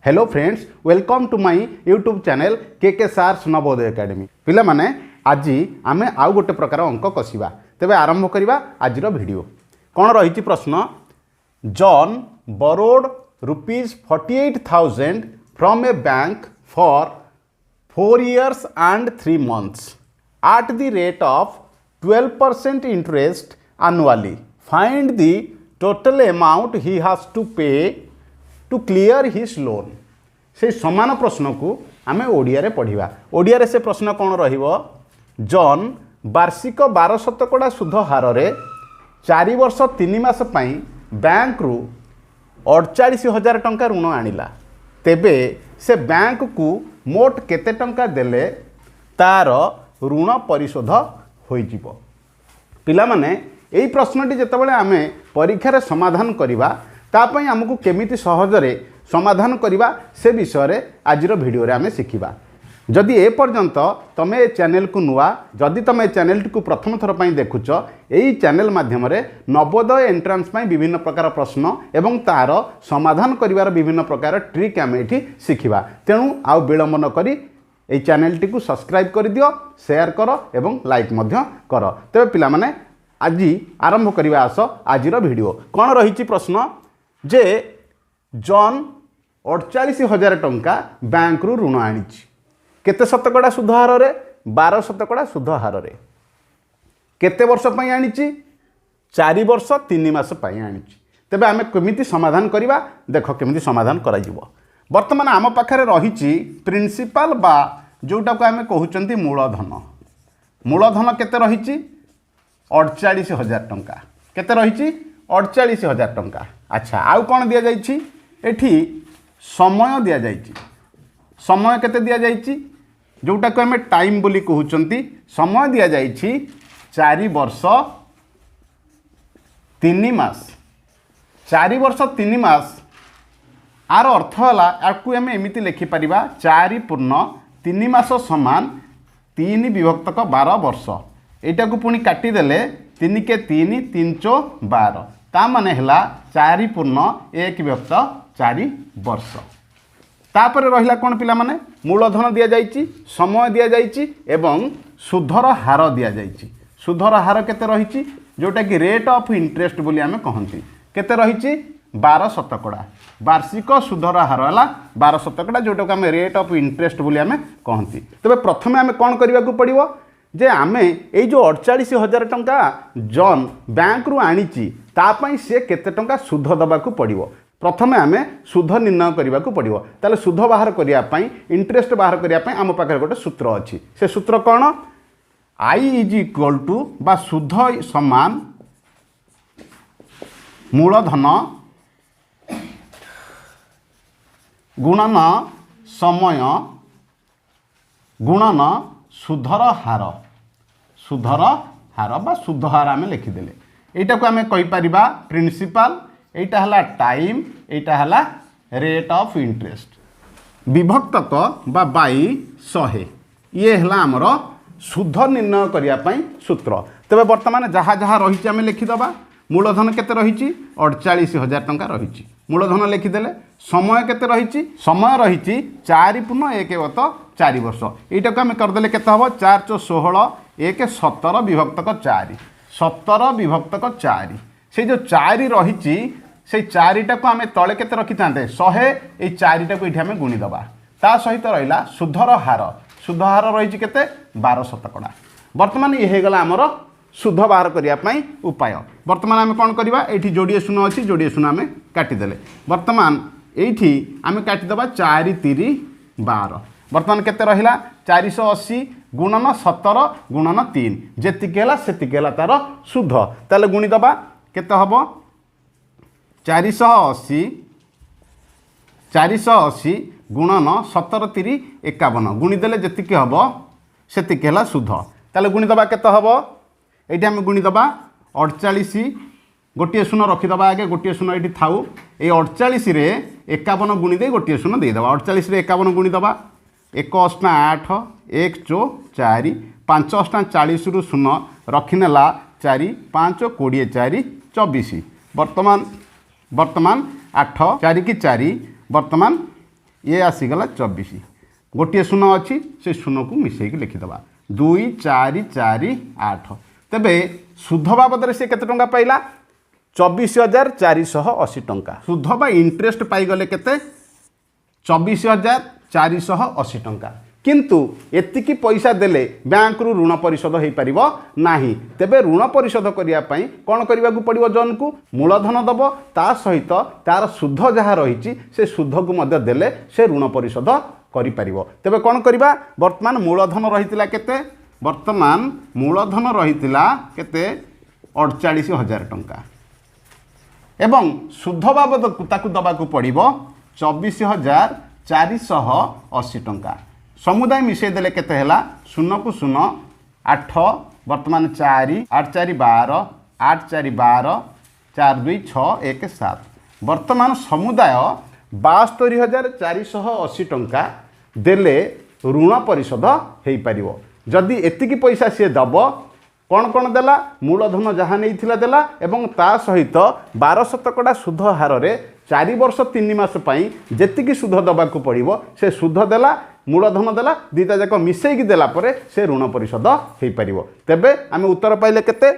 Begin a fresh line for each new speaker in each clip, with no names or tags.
Hello friends, welcome to my YouTube channel के सार्स Navodaya academy. पिला माने आज आमे आउ गोटे प्रकार अंक कसिबा। तेबे आरंभ करिबा आजिर वीडियो। कौन रही प्रश्न? John borrowed ₹48,000 from a bank for 4 years and 3 months at the rate of 12% interest annually. Find the total amount he has to pay to clear his loan. से समान प्रश्न को आम ओडिया रे पढ़िबा। ओडिया रे से प्रश्न कौन रहिबो? जॉन वार्षिक 12% सुध हार रे 4 वर्ष 3 मास पई बैंक रु 48,000 टंका ऋण आनिला। तेबे से बैंक को मोट केते टंका देले तार ऋण परिशोध होई जिवो। पिला माने एई प्रश्नटी जेतेबेले आमे परीक्षा रे समाधान करिबा तापई आमको केमिति सहजरे समाधान करिबा से विषय रे आजिर वीडियो रे आमे सिखिबा। जदि ए पर्यंत तमे चैनल को नुआ, जदि तमे चैनल को प्रथम थर पई देखुच, एई चैनल माध्यम रे नवोदय एंट्रांस पई विभिन्न प्रकार प्रश्न एवं तार समाधान करिवार विभिन्न प्रकार ट्रिक आमे एठी सिखिबा। तेणु आउ विलंब न करी एई चैनल टी को सब्सक्राइब कर दियो, शेयर कर एवं लाइक मध्य कर। तेबे पिला माने आजि आरंभ करिबा। आस आजिर वीडियो। कोन रहिछि प्रश्न? जे जॉन 48,000 टंका बैंक रु ऋण आनिछि। केते शतकड़ा सुध हार रे? 12 शतकड़ा सुध हार रे। केते वर्ष पई आनिछि? 4 वर्ष 3 मास पई आनिछि। तेबे आमे केमिति समाधान करिबा? देखो केमिति समाधान करा जिवो। वर्तमान आम पाखरे रहिछि प्रिंसिपल बा जोटा को आमे कहउचंती मूलधन। मूलधन केते रहिछि? 48,000 टंका। केते रहिछि? 48,000 टंका। अच्छा, आउ कोन दिया जाइछि? एठी समय दिया जाइछि। समय केते दिया जाइछि? जोटा को हमें टाइम बोली कहउचंती। समय दिया जाइछि 4 वर्ष 3 मास। 4 वर्ष 3 मास आर अर्थ होला आकु हमें एमिति लिखि परिबा 4 पूर्ण 3 मास समान 3 विभक्तक 12 वर्ष। एटा को पुनी काटी देले 3 के 3 3 चो 12 ता माने हला 4 पूर्ण 1 विभक्त 4 वर्ष। तापर रहिला कोन पिला माने? मूलधन दिया जाइछि, समय दिया जाइछि एवं सुधर हार दिया जाइछि। सुधर हार केते रहिछि? जोटा कि रेट ऑफ इंटरेस्ट बोली आमे कहंती। केते रहिछि? 12 शतकड़ा। वार्षिक सुधर हार हला 12 शतकड़ा, जोटा को आमे रेट ऑफ इंटरेस्ट बोली आमे कहंती। तबे प्रथमे आमे कोन करिवा को पड़िबो? जे आमे एई जो 48,000 टंका जॉन बैंक रु आनिछि ता पई से केते टंका सुध दबा को पड़िबो। प्रथमे आमे सुध निर्णय करिवा को पड़िबो। ताले सुध बाहर करिया पई, इंटरेस्ट बाहर करिया पई आम पाखरे गोटे सूत्र अछि। से सूत्र कोन? आई इज इक्वल टू बा सुध समान मूलधन गुणन समय गुणन सुधर हार। सुधर हार बा सुध हार आमे लिखिदेले। एटा को आमे कहि परिबा प्रिंसिपल, एटा हला टाइम, एटा हला रेट ऑफ इंटरेस्ट। विभक्तक बा बाई 100 ये हला हमर सुध निर्णय करिया पई सूत्र। तबे वर्तमान जहा जहा रहिछि आमे लिखि दबा। मूलधन केते रहिछि? 48,000 टंका रहिछि। मूलधन लिखिदेले। समय केते रहिछि? समय रहिछि 4 पूर्ण 1 विभक्त 4 वर्ष। एटा को आमे करदेले केते हबो? 4 चो 16 1 17 विभक्तक 4 17 विभक्तक 4। से जो 4 रहिछि से 4टा को आमे तळे केते रखि थांते 100। ए 4टा को इठी आमे गुणी दबा। ता सहित रहिला सुधर हार। सुध हार रहिछि केते? 12 शतकड़ा। वर्तमान ये हे गला हमर सुध बाहर करिया पई उपाय। वर्तमान आमे कोन करिबा? एठी जोड़िए शून्य अछि, जोड़िए शून्य आमे काटि देले। वर्तमान एठी आमे काटि दबा 4 3 12। वर्तमान केते रहिला? 480 गुणन 17 गुणन 3 जेतिके हला सेतिके हला तार सुध। ताले गुणी दबा। केते हबो? 480 गुणन 17 3 51 गुणी देले जेतिके हबो सेतिके हला सुध। ताले गुणी दबा। केते हबो? एठी हम गुणी दबा 48 गोटे शून्य रखी दबा। आगे गोटे शून्य एठी थाउ। ए 48 रे 51 गुणी दे गोटे शून्य दे दबा। 48 रे 51 गुणी दबा। 1 8 8 1 चो 4 5 8 40 रु शून्य रखिनेला 4 5 20 4 24। वर्तमान 8 4 की 4 वर्तमान ये आसीगला 24 गोटे शून अच्छी से शून को मिसेक लिखिदबा 2 4 4 8 तेबे सुध बाबद से केते टंका पाइला 24,480 टंका सुध बा इंटरेस्ट पाइगले केते 24,480 टंका किंतु एतिकी पैसा देले बैंक रु ऋण परिशोध हो पार ना तेबे ऋण परिशोध करने कौन करने को पड़ो जन को मूलधन दब ता सहित तार सुध जहाँ रही से सुध को देले से ऋण परिशोध कर तेबे कौन करवा वर्तमान मूलधन रही केते वर्तमान मूलधन रही केते 48,000 टंका एवं शुद्ध बाबद ताकू दबाकू पड़ो 24,480 टंका समुदाय मिसई देले केते हैला 0 को 0 8 वर्तमान 4 8 4 12 8 4 12 4 2 6 1 7 वर्तमान समुदाय 72,480 टंका देले ऋण परिशोध हो पार जदि एतिकी पैसा सी दब कौन कौन देला मूलधन जहाँ नहीं देला एवं ता सहित 12% सुध हार रे 4 वर्ष 3 मास जेतिकी सुध दबाकू पड़ो से सुध देला मूलधन देला दीटा जाक मिसेक देला परे से ऋण परिशोध हो पार तेबे आम उत्तर पाइले केते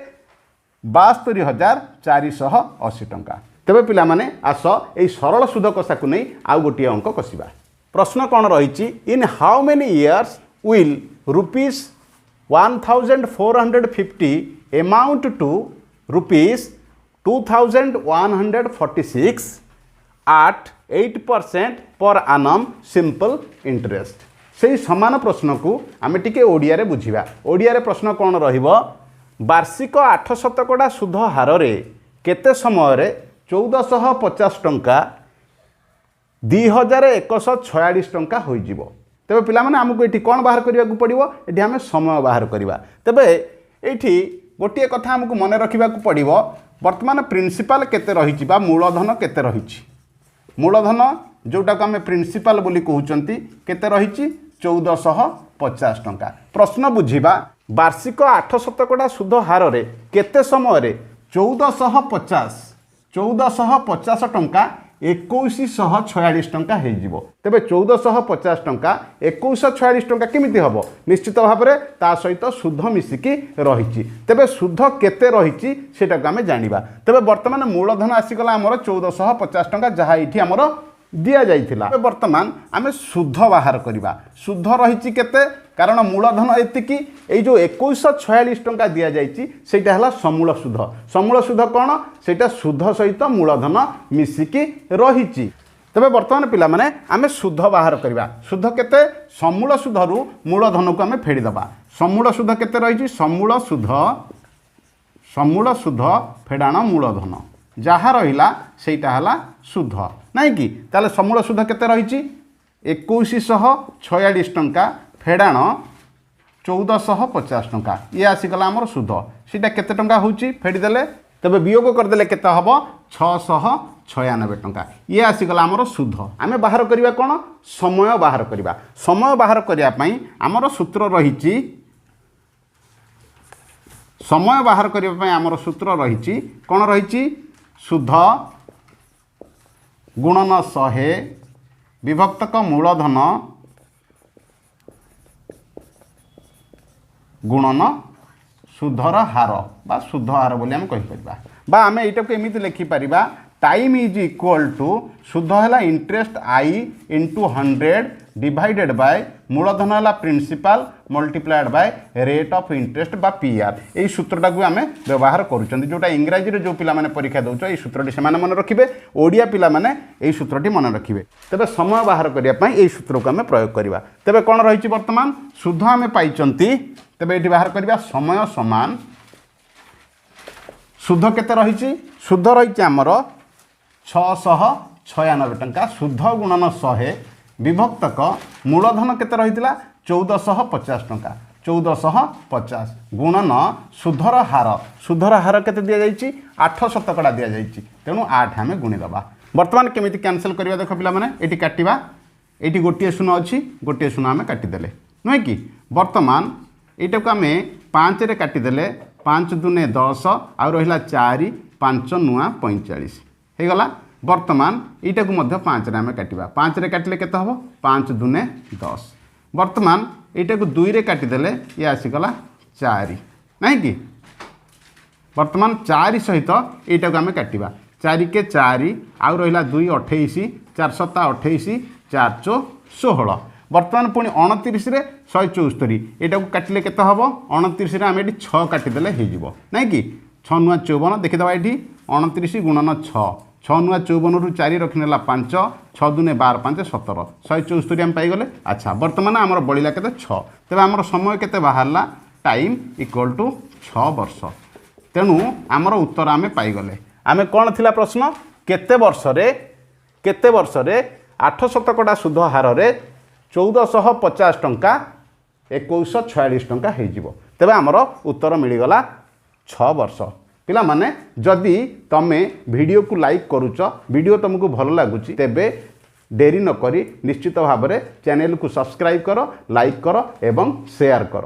72,480 टंका तेबे पिला माने आस ए सरल सुध कषा को नहीं आउ गोटे अंक कषिबा प्रश्न कौन रही in how many years will rupees 1,450 amount to rupees 2,146 at 8% per annum simple interest से समान प्रश्न को आम टिके ओडिया रे बुझिबा ओडिया रे प्रश्न कौन रहिबो वार्षिक 8% सुध हार रे केते समय रे 1,450 टंका 2,146 टंका हो जिवो तेबे पिला माने हमको एठी कौन बाहर करने को पड़ो ये आम समय बाहर करवा तेबे एठी गोटे कथा हमको मन रखा पड़ो वर्तमान प्रिंसिपल केते रही बा मूलधन केते रही मूलधन जोटा को आम प्रिंसिपल बोली कहउचंती केते रही 1,450 टंका प्रश्न बुझिबा वार्षिक 8% सुध हार रे केते समय रे 1,450 टंका 2,146 टंका हो तेबे 1,450 टंका 2,146 टंका केमिति हबो निश्चित भाव में ता सहित सुध मिसिकी रही तेबे सुध केते रही सेटा को आमे जानिबा तेबे वर्तमान मूलधन आसीगला हमर 1,450 टंका जहाँ ये आमर दि जाइथिला वर्तमान आमे सुध बाहर करवा सुध रही केते कारण मूलधन एतिकी ए जो 2,146 टंका दि जाइछि सेटा हला समूल सुध कौन सेटा सुध सहित मूलधन मिसिकी रही तेबे वर्तमान पिला माने आमे सुध बाहर करवा सुध केते समूल सुध रु मूलधन को आमे फेडी दबा समूल सुध केते रही समूल सुध फेडाण मूलधन जहाँ रहिला सेटा हला सुध नहीं कि ताले समूल सुध केते रही 2,146 टंका फेडाण 1,450 टंका ये आसीगला आमर सुध सीटा केते टंका होची फेडी देले तबे वियोग करदेले केते हबो 696 टंका ये आसीगला आमर सुध आमे बाहर करिवा कोन समय बाहर करिवा समय बाहर करिया पई आमर सूत्र रही समय बाहर करिया पई आमर सूत्र रही कोन रही सुध गुणन 100 विभक्तक मूलधन गुणन सुधर हार बा सुध हार बोली आम कहीपर आम यहाँ को एमती लिखिपर टाइम इज इक्वल टू सुध है interest I into 100 divided by मूलधन है principal multiplied by rate of interest बा पीआर यही सूत्रटा को आम व्यवहार करुँच जोटा इंग्राजी जो पिला माने परीक्षा दौच ये सूत्रटी से मन रखिए ओडिया पिला माने यही सूत्रटी मन रखिए तेबे समय बाहर करने यही सूत्र को आम प्रयोग करवा तेबे कौन रही वर्तमान सुध आम पाई तेबे ये बाहर करवा समय समान सुध केते रही सुध रही आमर 696 टंका सुध गुणन 100 विभक्तक मूलधन केते रही 1,450 टंका 1,450 गुणन सुधर हार केते दिया जाइछि 8% दिया जाइछि तेणु 8 आमे गुणीदबा वर्तमान केमिति कैंसिल करबा देख पिला माने एटी काटिबा एटी गोटिए शून्य अच्छी गोटिए शून्य आमे काटिदेले नुहे कि वर्तमान एटा को आमे 5 रे काटिदेले 5 दूने 10 आ रहिला 4 5 नुआ 45 हो गला बर्तमान यहाँ को 5 रे आम काटिबा 5 रे काटिले केते हबो 5 दूने 10 बर्तमान यहाँ को 2 रे काटिदेले ये आसीगला 4 नहीं कि बर्तमान 4 सहित यहाँ को आम काटिबा 4 के 4 आउ रहा 2 28 4 7 28 4 चो 16 बर्तमान पुणी 29 रे 174 यहाँ को काटिले केते हबो 29 रे आम ये 6 काटिदेले हो नहीं कि 6 नुआ 54 देखीदे ये 29 गुणन 6 6 नुआ 54 रु 4 रखिनेला 5 6 दूने 12 5 17 174 आम पाइगले अच्छा बर्तमान आमर बड़ा के 6 तेज आमर समय के बाहर टाइम इक्वल टू 6 वर्ष तेणु आमर उत्तर आम पाइगले आम कौन थिला प्रश्न केते वर्ष रे 8 शतकड़ा सुध हार रे 1450 टंका 2146 टंका हो तेज आमर उत्तर मिलगला 6 वर्ष पिला माने जदि तमे वीडियो को लाइक करूच वीडियो तुमको भल लगुच तेबे डेरी न करी निश्चित भाव में चैनल को सब्सक्राइब करो लाइक करो एवं शेयर करो।